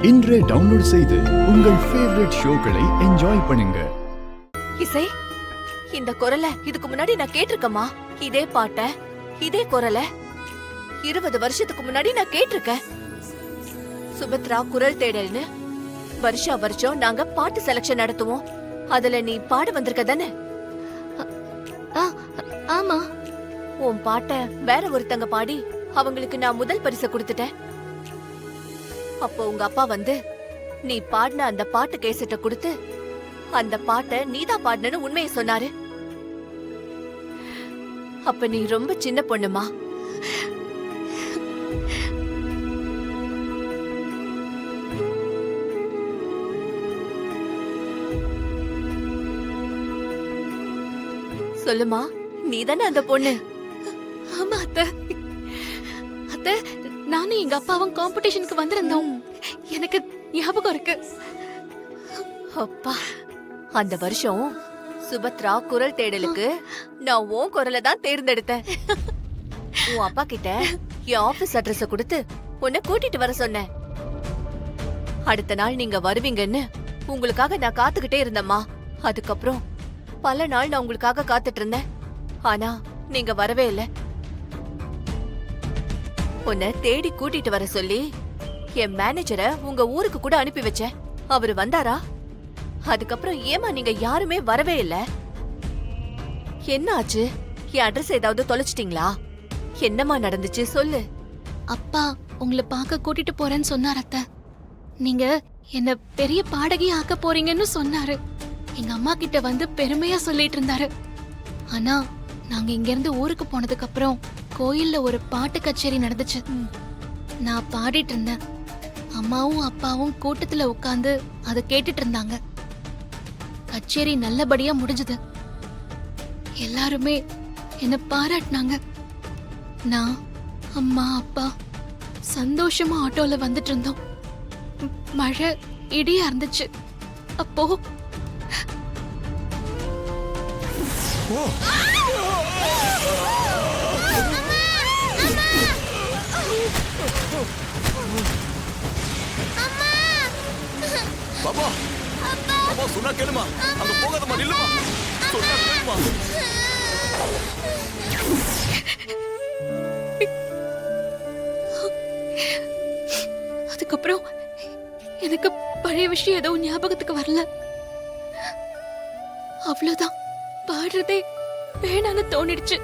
இன்றே டவுன்லோட் செய்து உங்கள் ஃபேவரட் ஷோக்களை என்ஜாய் பண்ணுங்க. இசை, இந்த குரலை இதுக்கு முன்னாடி நான் கேட்டிருக்கேமா. இதே பாட்ட, இதே குரலை 20 வருஷத்துக்கு முன்னாடி நான் கேட்டிருக்கேன். சுபத்ரா குரல் தேடல்னு வருஷம் நாங்க பாட்டு செலக்ஷன் நடத்துவோம். அதுல நீ பாட வந்திருக்க தானே? ஆமா. உன் பாட்ட வேற ஒருத்தங்க பாடி அவங்களுக்கு நான் முதல் பரிசு கொடுத்துட்டேன். அப்போ உங்க அப்பா வந்து நீ பாடின அந்த பாட்டு கேசட்ட கொடுத்து அந்த பாட்டை நீதான் பாடினு உண்மையை சொன்னாரு. அப்ப நீ ரொம்ப சின்ன பொண்ணுமா. சொல்லுமா, நீதானே அந்த பொண்ணு? ஆமா அத்தை. அத்தை, நானும் எங்க அப்பாவும் காம்படிஷனுக்கு வந்திருந்தோம். எனக்கு ஞாபகம் இருக்கு. அப்பா, அந்த வருஷம் சுபத்ரா குரல் தேடலுக்கு நான் உன் குரலை தான் தேர்ந்தெடுத்தேன். உன் அப்பா கிட்ட என் ஆபீஸ் அட்ரஸ் கொடுத்து உன்னை கூட்டிட்டு வர சொன்னேன். அடுத்த நாள் நீங்க வருவீங்கன்னு உங்களுக்காக நான் காத்துக்கிட்டே இருந்தேம்மா. அதுக்கப்புறம் பல நாள் நான் உங்களுக்காக காத்துட்டு இருந்தேன். ஆனா நீங்க வரவே இல்ல. உன்னை தேடி கூட்டிட்டு வர சொல்லி என் மேனேஜரை உங்க ஊருக்கு கூட அனுப்பி வச்சேன். அவரு வந்தாரா? அதுக்கப்புறம் ஏமா நீங்க யாருமே வரவே இல்ல? என்ன ஆச்சு? என் அட்ரஸ் ஏதாவது தொலைச்சிட்டீங்களா? என்னமா நடந்துச்சு சொல்லு. அப்பா உங்களை பார்க்க கூட்டிட்டு போறேன்னு சொன்னார் அத்தை. நீங்க என்ன பெரிய பாடகி ஆக்க போறீங்கன்னு சொன்னாரு. எங்க அம்மா கிட்ட வந்து பெருமையா சொல்லிட்டு இருந்தாரு. ஆனா நாங்க இங்க இருந்து ஊருக்கு போனதுக்கு அப்புறம் கோயில்ல ஒரு பாட்டு கச்சேரி நடந்துச்சு. நான் பாடிட்டு இருந்தேன். அம்மாவும் அப்பாவும் கூட்டத்துல உட்கார்ந்து அதை கேட்டுட்டு இருந்தாங்க. கச்சேரி நல்லபடியா முடிஞ்சது. எல்லாருமே என்ன பாராட்டினாங்க. நான், அம்மா, அப்பா சந்தோஷமா ஆட்டோல வந்துட்டு இருந்தோம். மழை இடியா இருந்துச்சு. அப்போ பாப்பா, பாப்பா சொன்னா கேளுமா. அங்க போகாதமா, நில்லுமா. சொன்னா கேளுமா. அதுக்கப்புறம் எனக்கு பழைய விஷயம் எதுவும் ஞாபகத்துக்கு வரல. அவ்வளவுதான், பாடுறதே வேணான்னு தோணிடுச்சு.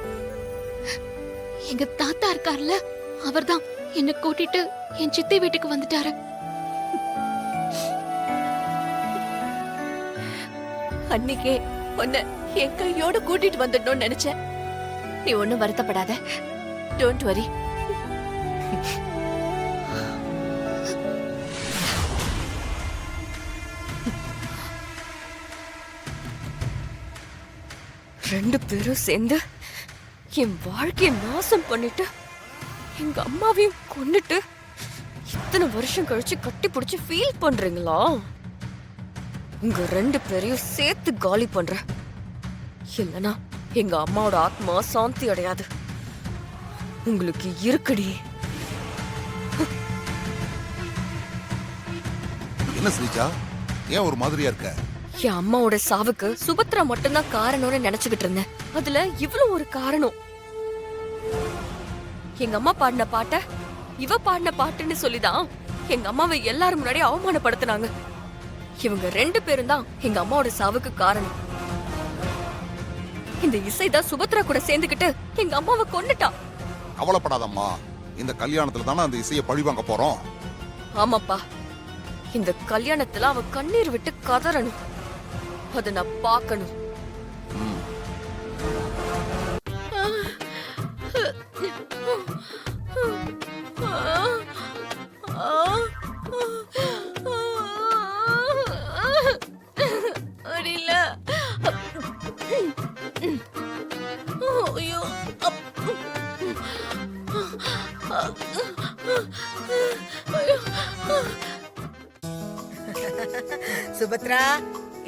எங்க தாத்தா இருக்கார்ல, அவர்தான் என்ன கூட்டிட்டு என் சித்தி வீட்டுக்கு வந்துட்டாரு. அன்னைக்கே உன்னை என் கையோட கூட்டிட்டு வந்துடணும்னு நினைச்சேன். நீ ஒண்ணும் வருத்தப்படாத. Don't worry. ரெண்டு பேரும் சேர்ந்து என் வாழ்க்கையை நாசம் பண்ணிட்டு எங்க அம்மாவையும் கொன்னுட்டு இத்தனை வருஷம் கழிச்சு கட்டி பிடிச்சு ஃபீல் பண்றீங்களா? உங்க ரெண்டு பேரையும் சேர்த்து காலி பண்ற. இல்லனா எங்க அம்மாவோட ஆத்மா சாந்தி அடையாது. உங்களுக்கு இருக்குடி. என்ன ஸ்ரீஜா, ஏன் ஒரு மாதிரியா இருக்க? என் அம்மாவோட சாவுக்கு சுபத்ரா மட்டும்தான் காரணம்னு நினைச்சுக்கிட்டு இருந்தேன். அதுல இவ்வளவு ஒரு காரணம். எங்க அம்மா பாடின பாட்ட இவ பாடின பாட்டுன்னு சொல்லிதான் எங்க அம்மாவை எல்லாரும் முன்னாடி அவமானப்படுத்தினாங்க. இவங்க ரெண்டு பேரும் தான் எங்க அம்மாவோட சாவுக்கு காரணம். இந்த இசைதான் சுபத்ரா கூட சேர்ந்துகிட்டு எங்க அம்மாவை கொன்னுட்டா. கவலைப்படாதம்மா, இந்த கல்யாணத்துல தானே அந்த இசையை பழிவாங்க போறோம். ஆமாப்பா, இந்த கல்யாணத்துல அவ கண்ணீர் விட்டு கதறணும். அத நான் பார்க்கணும். சுபத்ரா,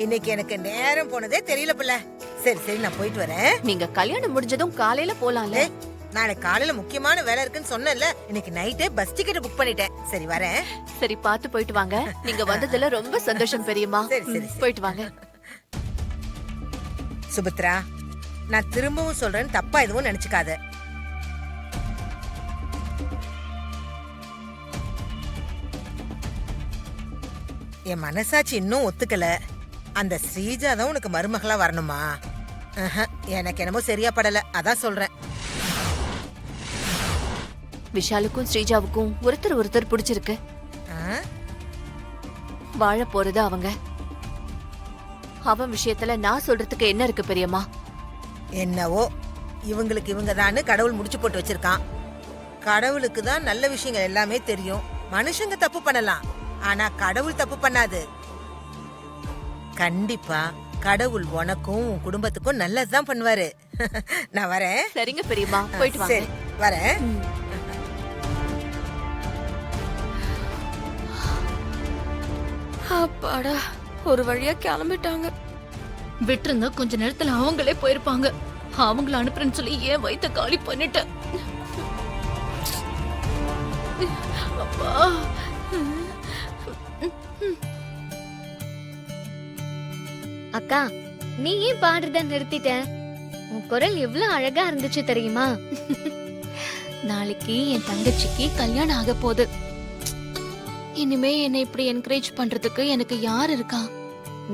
இன்னைக்கு எனக்கு நேரம் போனதே தெரியல புள்ள. சரி சரி, நான் போயிட்டு வரேன். நீங்க கல்யாணம் முடிஞ்சதும் காலையில போலாம்ல. நாளைக்கு காலையில முக்கியமான வேலை இருக்குன்னு சொன்னேன்ல, இன்னைக்கு நைட்டே பஸ் டிக்கெட் புக் பண்ணிட்டேன். சரி வரேன். சரி பார்த்து போயிட்டு வாங்க. நீங்க வந்ததுல ரொம்ப சந்தோஷம் பெரியம்மா. சரி, சரி, சரி. போயிட்டு வாங்க. சுபத்ரா, நான் திரும்பவும் சொல்றேன், தப்பா எதுவும் நினைச்சுக்காத. என் மனசாட்சி இன்னும் ஒத்துக்கல. அந்த ஸ்ரீஜா தான் உனக்கு மருமகளா வரணுமா? எனக்கு என்னமோ சரியா படல, அதான் சொல்றேன். விஷாலுக்கும் ஸ்ரீஜாவுக்கும் ஒருத்தர் பிடிச்சிருக்கு. வாழ போறது அவங்க. அவன் விஷயத்துல நான் சொல்றதுக்கு என்ன இருக்கு பெரியம்மா? என்னவோ இவங்களுக்கு இவங்க தான் கடவுள் முடிச்சு போட்டு வச்சிருக்கான். கடவுளுக்கு தான் நல்ல விஷயங்கள் எல்லாமே தெரியும். மனுஷங்க தப்பு பண்ணலாம், ஆனா கடவுள் தப்பு பண்ணாது. கண்டிப்பா கடவுள் உனக்கும் உன் குடும்பத்துக்கும் நல்லதுதான் பண்ணுவாரு. நான் வரேன். சரிங்க பெரியம்மா, போயிட்டு வாங்க. சரி வரேன். அப்பாடா, ஒரு வழியா கிளம்பிட்டாங்க. விட்டுருந்தா கொஞ்ச நேரத்துல அவங்களே போயிருப்பாங்க. அவங்கள அனுப்புறேன்னு சொல்லி ஏன் வயித்த காலி பண்ணிட்டேன். அப்பா. அக்கா, நீ ஏன் பாடுறத நிறுத்திட்ட? உன் குரல் எவ்வளவு அழகா இருந்துச்சு தெரியுமா? நாளைக்கு என் தங்கச்சிக்கு கல்யாணம் ஆக போகுது. இனிமே என்னை இப்படி என்கரேஜ் பண்றதுக்கு எனக்கு யார் இருக்கா?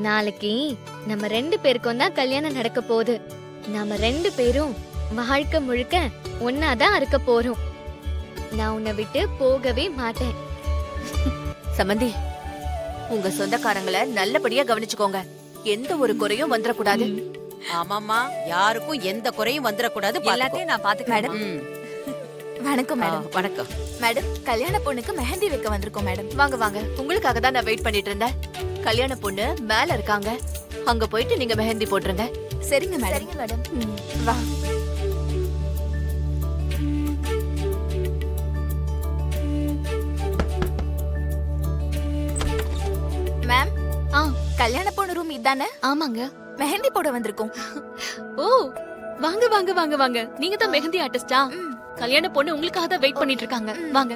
நாளைக்கு நம்ம 2 பேருக்கும் தான் கல்யாணம் நடக்க போகுது. நாம 2 பேரும் வாழ்க்கை முழுக்க ஒன்னாதான் இருக்க போறோம். நான் உன்னை விட்டு போகவே மாட்டேன். சமந்தி, உங்க சொந்தக்காரங்களை நல்லபடியா கவனிச்சுக்கோங்க. எந்த ஒரு குறையும் வந்துடக்கூடாது. ஆமாம்மா, யாருக்கும் எந்த குறையும் வந்துடக்கூடாது. எல்லாத்தையும் நான் பாத்துக்கிறேன் மேடம். வணக்கம் மேடம். வணக்கம் மேடம், கல்யாண பொண்ணுக்கு மெஹந்தி வைக்க வந்திருக்கோம் மேடம். வாங்க வாங்க. உங்களுக்காக தான் நான் வெயிட் பண்ணிட்டு இருந்தேன். கல்யாண பொண்ணு மேல இருக்காங்க, அங்க போயிட்டு நீங்க மெஹந்தி போட்டுருங்க. சரிங்க மேடம். சரிங்க மேடம். வா. மேம், கல்யாண பொண்ணு ரூம் இதானே? ஆமாங்க. மெஹந்தி போட வந்திருக்கோம். ஓ, வாங்க வாங்க வாங்க வாங்க. நீங்க தான் மெஹந்தி ஆர்டிஸ்டா? கல்யாண பொண்ணு உங்களுக்காக தான் வெயிட் பண்ணிட்டு இருக்காங்க. வாங்க.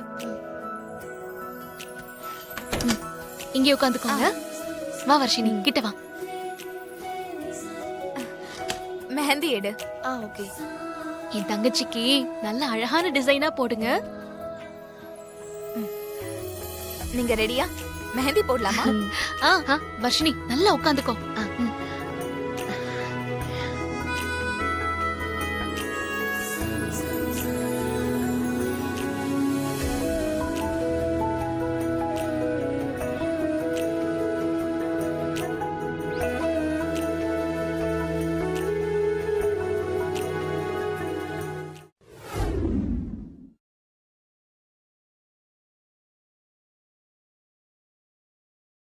இங்கே உட்காந்துக்கோங்க. வா வர்ஷினி, கிட்ட வா. மெஹந்தி எடு. ஓகே. என் தங்கச்சிக்கு நல்ல அழகான டிசைனா போடுங்க. நீங்க ரெடியா? மெஹந்தி போடலாமா? வர்ஷினி நல்லா உட்காந்துக்கோ.